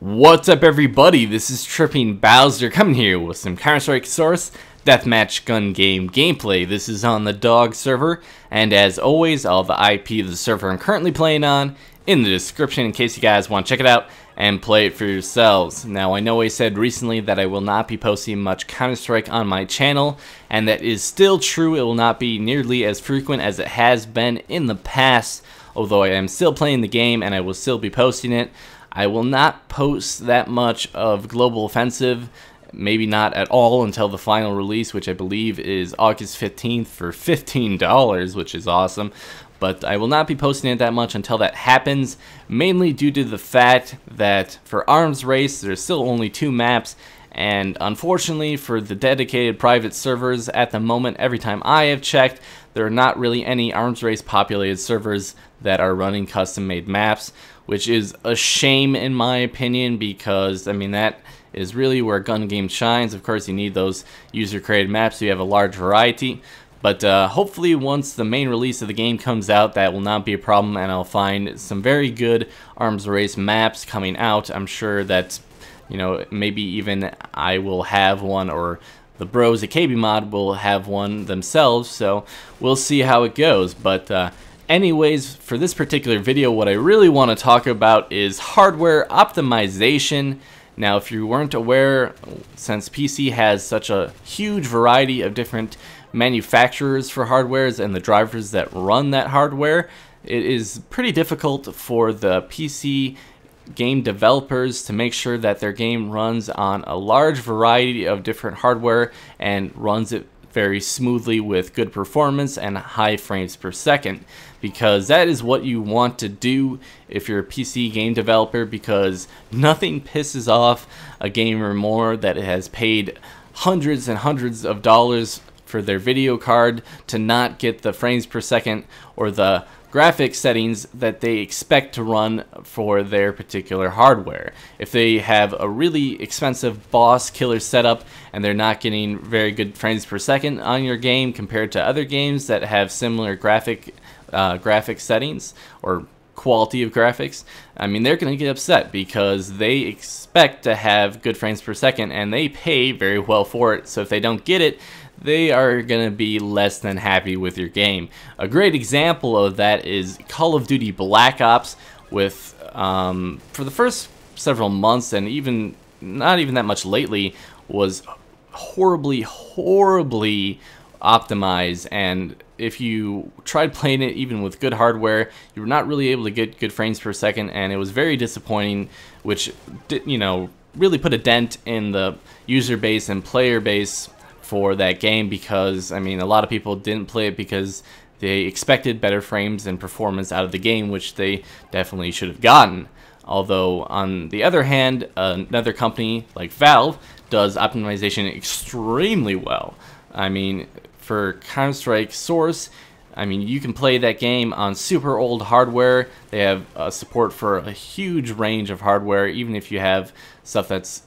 What's up, everybody? This is Tripping Bowser coming here with some Counter-Strike Source Deathmatch gun game gameplay. This is on the Dogz server, and as always, I'll have the IP of the server I'm currently playing on in the description in case you guys want to check it out and play it for yourselves. Now, I know I said recently that I will not be posting much Counter-Strike on my channel, and that is still true. It will not be nearly as frequent as it has been in the past, although I am still playing the game and I will still be posting it. I will not post that much of Global Offensive, maybe not at all until the final release, which I believe is August 15th for $15, which is awesome. But I will not be posting it that much until that happens, mainly due to the fact that for Arms Race, there's still only 2 maps, and unfortunately for the dedicated private servers at the moment, every time I have checked, there are not really any Arms Race populated servers that are running custom-made maps, which is a shame in my opinion, because I mean that is really where a gun game shines. Of course, you need those user-created maps so you have a large variety. But hopefully once the main release of the game comes out, that will not be a problem, and I'll find some very good Arms Race maps coming out. I'm sure that, you know, maybe even I will have one, or the bros at KB Mod will have one themselves, so we'll see how it goes. But anyways, for this particular video, what I really want to talk about is hardware optimization. Now, if you weren't aware, since PC has such a huge variety of different manufacturers for hardwares and the drivers that run that hardware, it is pretty difficult for the PC game developers to make sure that their game runs on a large variety of different hardware and runs it very smoothly with good performance and high frames per second, because that is what you want to do if you're a PC game developer, because nothing pisses off a gamer more that has paid hundreds and hundreds of dollars for their video card to not get the frames per second or the graphics settings that they expect to run for their particular hardware. If they have a really expensive boss killer setup and they're not getting very good frames per second on your game compared to other games that have similar graphic settings or quality of graphics, I mean, they're going to get upset because they expect to have good frames per second and they pay very well for it. So if they don't get it, they are going to be less than happy with your game. A great example of that is Call of Duty Black Ops, with for the first several months and even not even that much lately, was horribly optimized, and if you tried playing it even with good hardware, you were not really able to get good frames per second, and it was very disappointing, which really put a dent in the user base and player base for that game, because I mean, a lot of people didn't play it because they expected better frames and performance out of the game, which they definitely should have gotten. Although on the other hand, another company like Valve does optimization extremely well. I mean, for Counter-Strike Source, I mean, you can play that game on super old hardware. They have support for a huge range of hardware. Even if you have stuff that's,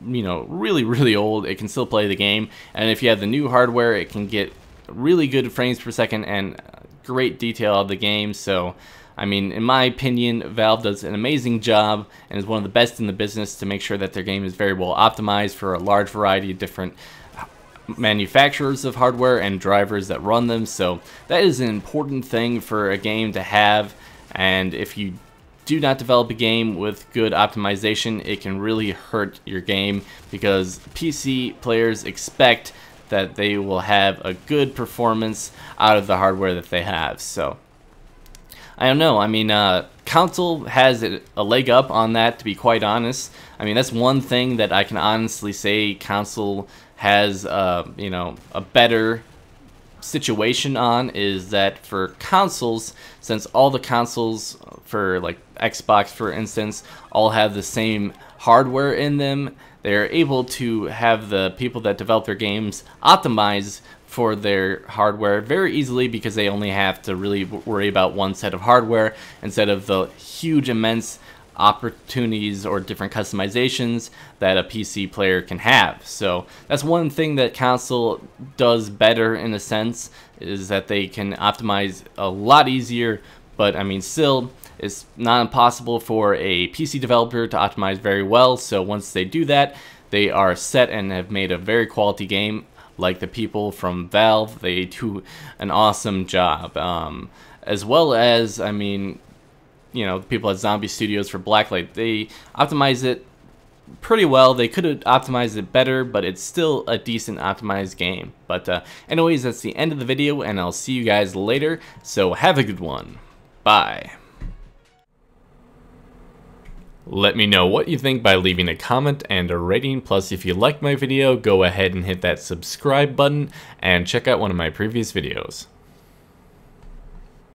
you know, really old, it can still play the game. And if you have the new hardware, it can get really good frames per second and great detail of the game. So I mean, in my opinion, Valve does an amazing job and is one of the best in the business to make sure that their game is very well optimized for a large variety of different manufacturers of hardware and drivers that run them. So that is an important thing for a game to have, and if you do not develop a game with good optimization, it can really hurt your game, because PC players expect that they will have a good performance out of the hardware that they have. So I don't know, I mean, console has a leg up on that, to be quite honest. I mean, that's one thing that I can honestly say console has you know, a better situation on, is that for consoles, since all the consoles for like Xbox, for instance, all have the same hardware in them, they're able to have the people that develop their games optimize for their hardware very easily, because they only have to really worry about one set of hardware instead of the huge immense opportunities or different customizations that a PC player can have. So that's one thing that console does better, in a sense, is that they can optimize a lot easier. But I mean, still, It's not impossible for a PC developer to optimize very well, so once they do that, they are set and have made a very quality game. Like the people from Valve, they do an awesome job. As well as, I mean, you know, the people at Zombie Studios for Blacklight, they optimize it pretty well. They could have optimized it better, but it's still a decent optimized game. But anyways, that's the end of the video, and I'll see you guys later, so have a good one. Bye. Let me know what you think by leaving a comment and a rating, plus if you liked my video, go ahead and hit that subscribe button, and check out one of my previous videos.